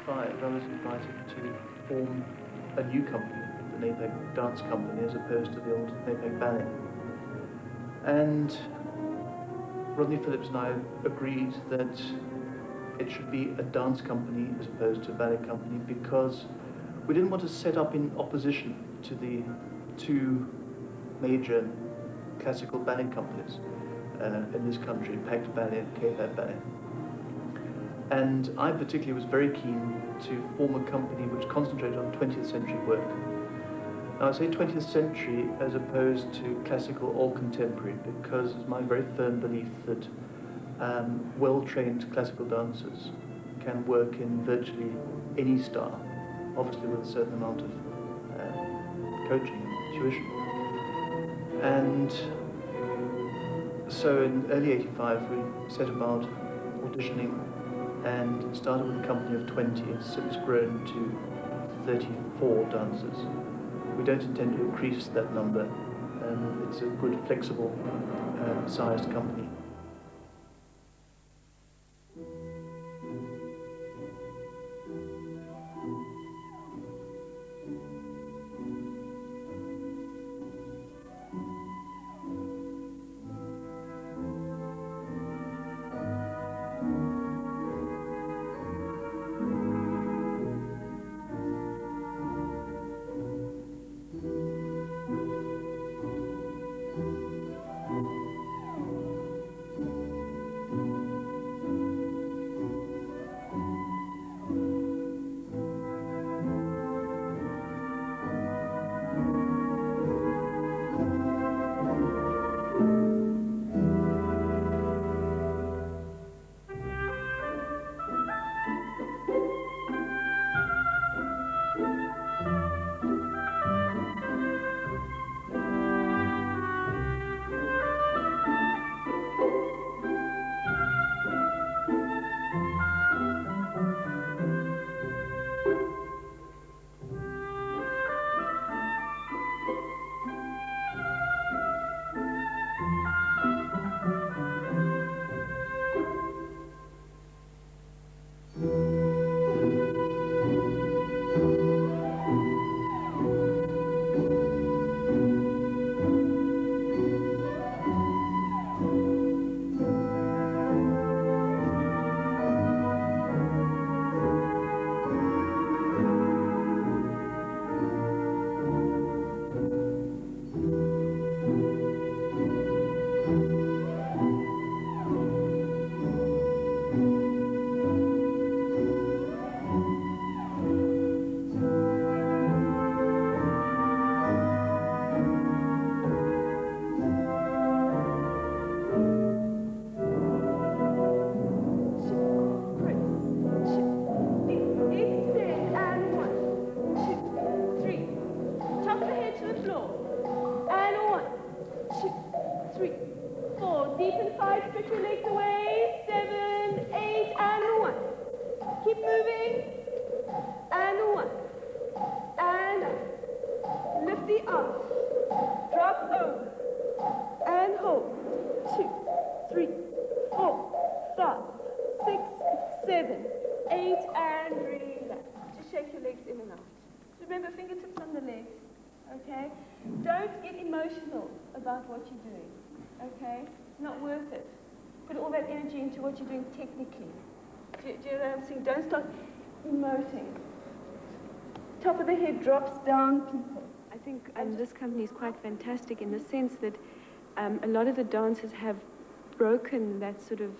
1985, I was invited to form a new company, the Napac Dance Company, as opposed to the old Napac Ballet. And Rodney Phillips and I agreed that it should be a dance company as opposed to a ballet company, because we didn't want to set up in opposition to the two major classical ballet companies in this country, Pact Ballet and Cape Ballet. And I particularly was very keen to form a company which concentrated on 20th century work. Now I say 20th century as opposed to classical or contemporary, because it's my very firm belief that well-trained classical dancers can work in virtually any style, obviously with a certain amount of coaching and tuition. And so in early '85 we set about auditioning and started with a company of 20. It's since grown to 34 dancers. We don't intend to increase that number. It's a good, flexible, sized company. About what you're doing, okay? It's not worth it. Put all that energy into what you're doing technically. Do you know what I'm saying? Don't start emoting. Top of the head drops down, people. I think this company is quite fantastic in the sense that a lot of the dancers have broken that sort of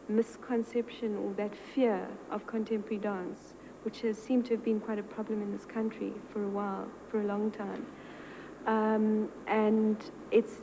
misconception or that fear of contemporary dance, which has seemed to have been quite a problem in this country for a while, for a long time. And it's,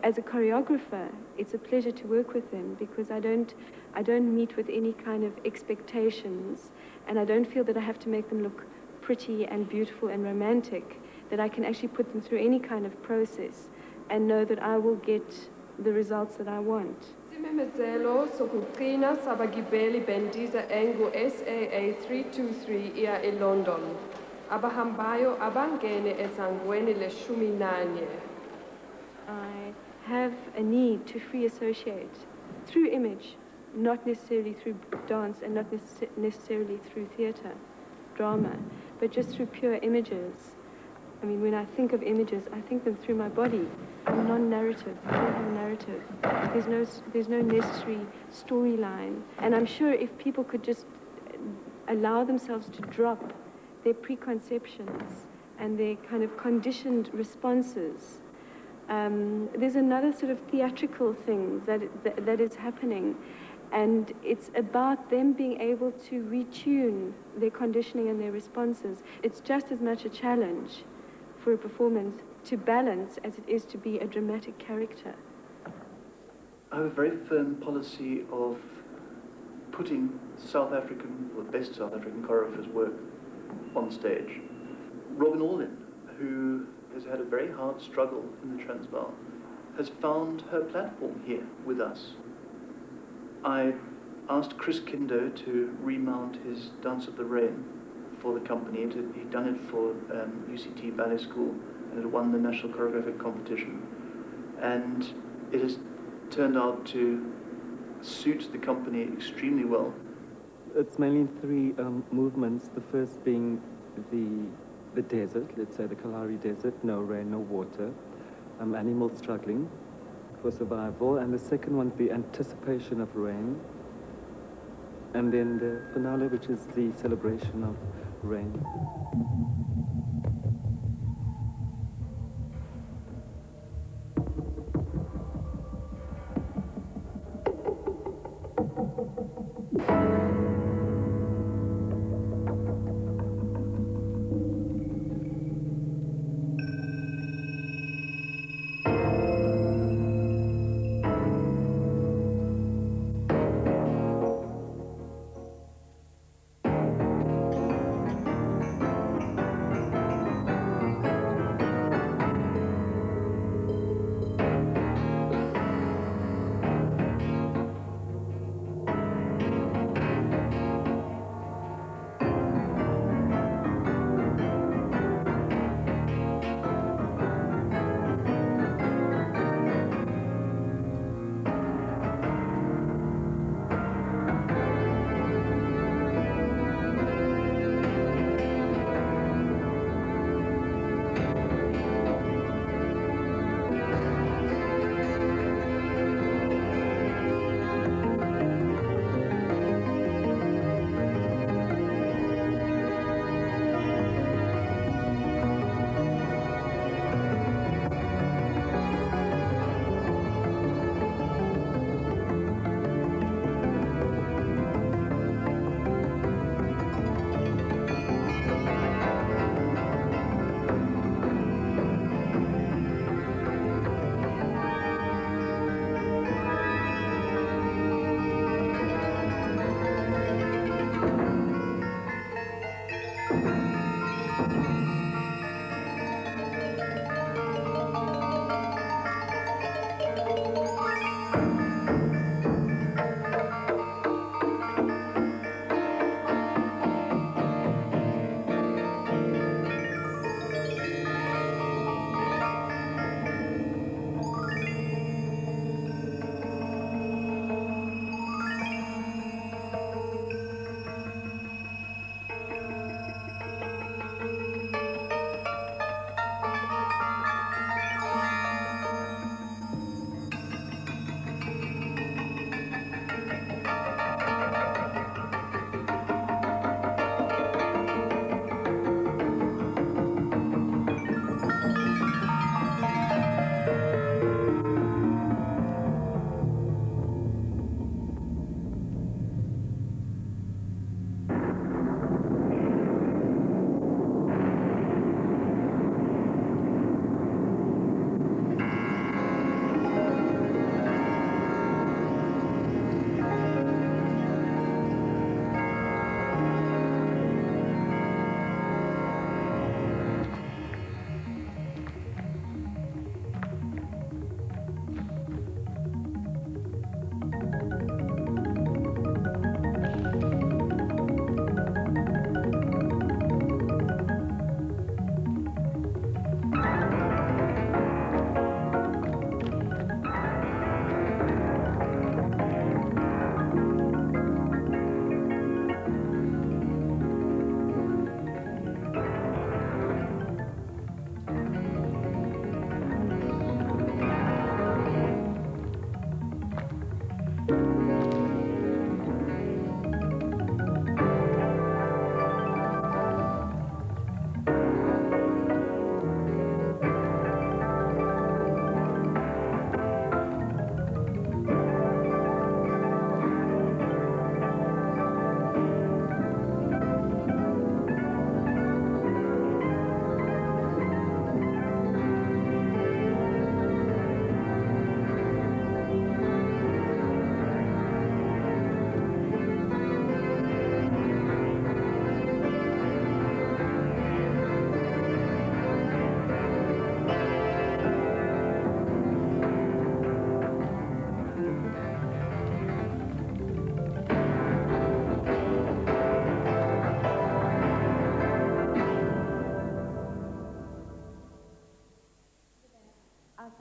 as a choreographer, it's a pleasure to work with them, because I don't meet with any kind of expectations, and I don't feel that I have to make them look pretty and beautiful and romantic, that I can actually put them through any kind of process and know that I will get the results that I want. Isimemezelo sokugcina sabagibeli bendiza engu SAA 323 iya eLondon. Abahambayo abangene esangweni leshumi nanye. I have a need to free associate through image, not necessarily through dance and not necessarily through theatre. drama, but just through pure images. I mean, when I think of images, I think them through my body. I'm non-narrative. I don't have a narrative. There's no necessary storyline. And I'm sure if people could just allow themselves to drop their preconceptions and their kind of conditioned responses, there's another sort of theatrical thing that is happening. And it's about them being able to retune their conditioning and their responses. It's just as much a challenge for a performance to balance as it is to be a dramatic character. I have a very firm policy of putting South African, or best South African choreographers' work on stage. Robin Orlin, who has had a very hard struggle in the Transvaal, has found her platform here with us. I asked Chris Kindo to remount his Dance of the Rain for the company. He'd done it for UCT Ballet School and had won the National Choreographic Competition. And it has turned out to suit the company extremely well. It's mainly in three movements. The first being the desert, let's say the Kalahari Desert, no rain, no water, animals struggling for survival. And the second one's the anticipation of rain. And then the finale, which is the celebration of rain.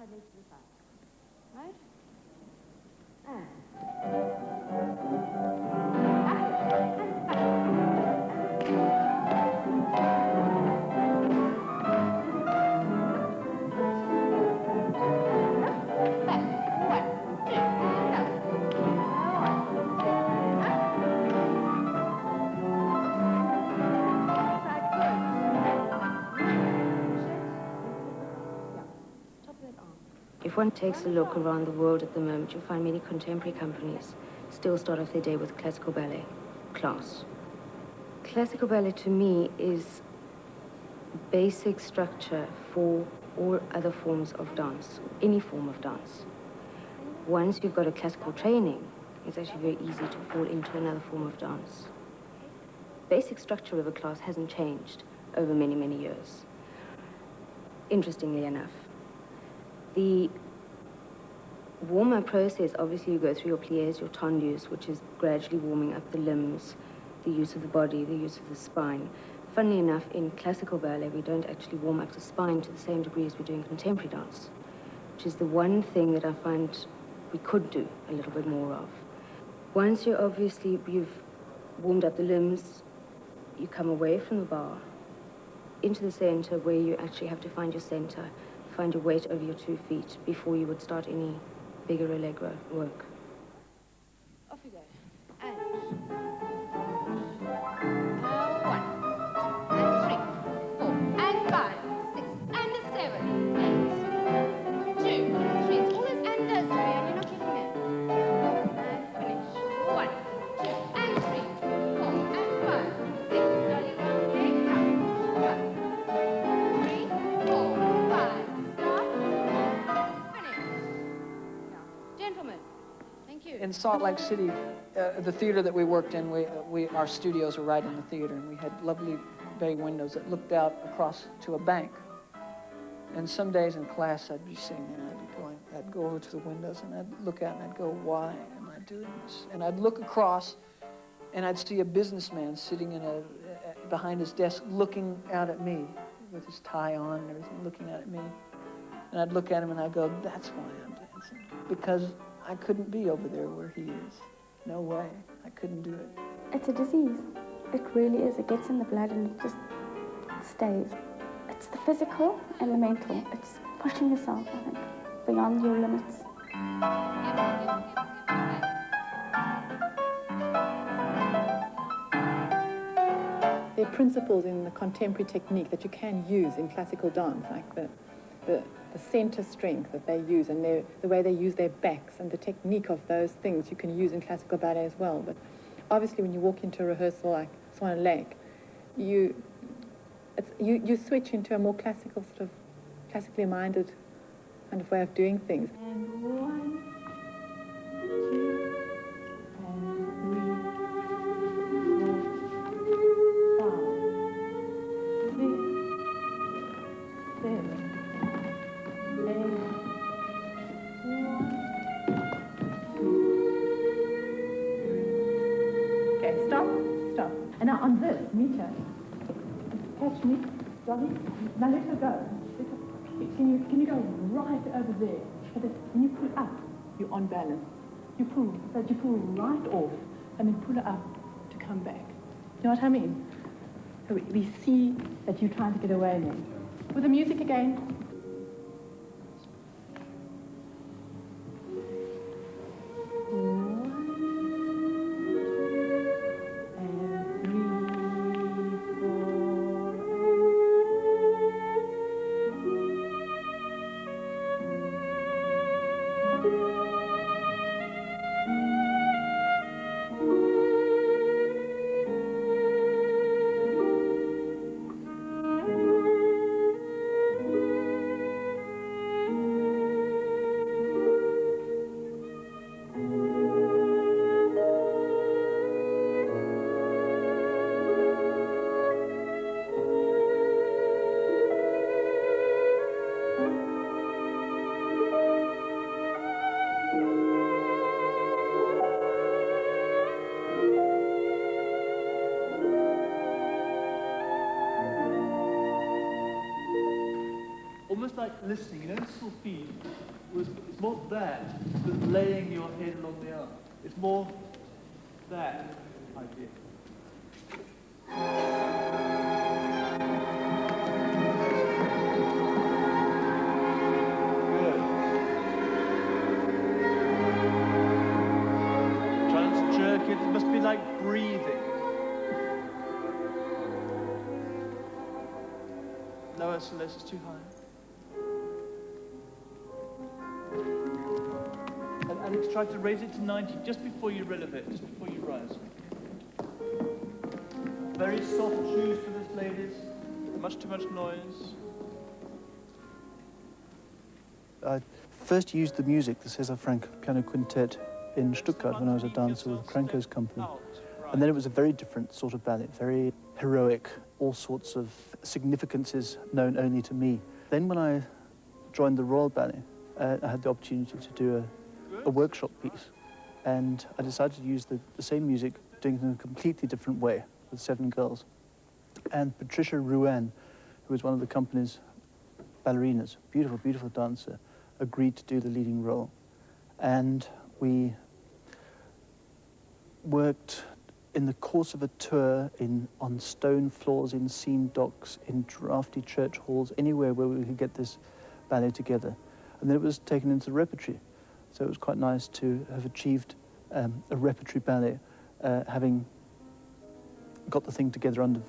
outside leg to the side. Right? And. If one takes a look around the world at the moment, you'll find many contemporary companies still start off their day with classical ballet class. Classical ballet, to me, is basic structure for all other forms of dance, any form of dance. Once you've got a classical training, it's actually very easy to fall into another form of dance. Basic structure of a class hasn't changed over many, many years, interestingly enough. The warm-up process, obviously you go through your pliés, your tendus, which is gradually warming up the limbs, the use of the body, the use of the spine. Funnily enough, in classical ballet, we don't actually warm up the spine to the same degree as we do in contemporary dance, which is the one thing that I find we could do a little bit more of. Once you've warmed up the limbs, you come away from the bar into the center where you actually have to find your center, find your weight over your 2 feet before you would start any bigger allegro work. Off you go. And. 1, and 3, 4, and 5, 6, and 7, 8, 2, 3. It's all those and those, Maria, and you're not getting there. And finish. 1, 2, and 3, 4, and 5, 6, slowly round, 8, up. 1, 3, 4, 5, stop, finish. Gentlemen, thank you. In Salt Lake City, the theater that we worked in, our studios were right in the theater, and we had lovely bay windows that looked out across to a bank. And some days in class, I'd be sitting there, and I'd go over to the windows, and I'd look out, and I'd go, why am I doing this? And I'd look across, and I'd see a businessman sitting behind his desk looking out at me with his tie on and everything, looking out at me. And I'd look at him, and I'd go, that's why I'm dancing. Because I couldn't be over there where he is. No way. I couldn't do it. It's a disease. It really is. It gets in the blood and it just stays. It's the physical and the mental. It's pushing yourself, I think, beyond your limits. There are principles in the contemporary technique that you can use in classical dance, like the center strength that they use and the way they use their backs and the technique of those things you can use in classical ballet as well. But obviously when you walk into a rehearsal like Swan Lake, you switch into a more classical sort of classically minded kind of way of doing things. And 1, 2, and 3, 4, 5, 6, 7. Okay, stop. And now on this meter, catch me, Dolly. Now let her go. Can you go right over there? So that when you pull up, you're on balance. You pull right off and then pull her up to come back. You know what I mean? So we see that you're trying to get away now. With the music again. listening. You know, the solfege it's more that than laying your head along the arm. It's more that idea. Good. Try not to jerk it. It must be like breathing. Lower, Celeste, is too high. And Alex, try to raise it to 90 just before you relevate, just before you rise. Very soft shoes for this, ladies. Much too much noise. I first used the music, the César Franck Piano Quintet, in Stuttgart when I was a dancer with Franco's company. And then it was a very different sort of ballet, very heroic, all sorts of significances known only to me. Then when I joined the Royal Ballet, I had the opportunity to do a workshop piece. And I decided to use the same music, doing it in a completely different way, with 7 girls. And Patricia Ruan, who was one of the company's ballerinas, beautiful, beautiful dancer, agreed to do the leading role. And we worked in the course of a tour on stone floors, in seam docks, in drafty church halls, anywhere where we could get this ballet together. And then it was taken into the repertory. So it was quite nice to have achieved a repertory ballet, having got the thing together under,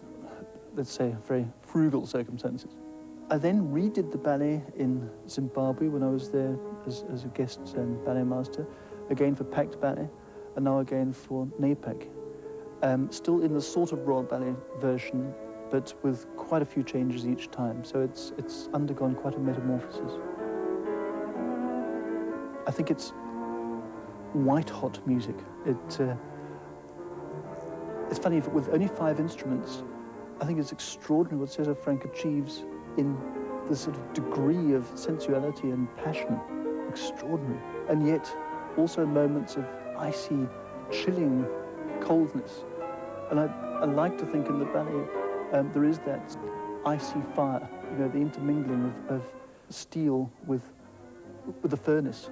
let's say, very frugal circumstances. I then redid the ballet in Zimbabwe when I was there as a guest ballet master, again for Pact Ballet, and now again for Napac. Still in the sort of Royal Ballet version, but with quite a few changes each time. So it's undergone quite a metamorphosis. I think it's white-hot music. It's funny, with only 5 instruments, I think it's extraordinary what César Franck achieves in the sort of degree of sensuality and passion. Extraordinary. And yet, also moments of icy, chilling coldness. And I like to think in the ballet there is that icy fire, you know, the intermingling of steel with the furnace.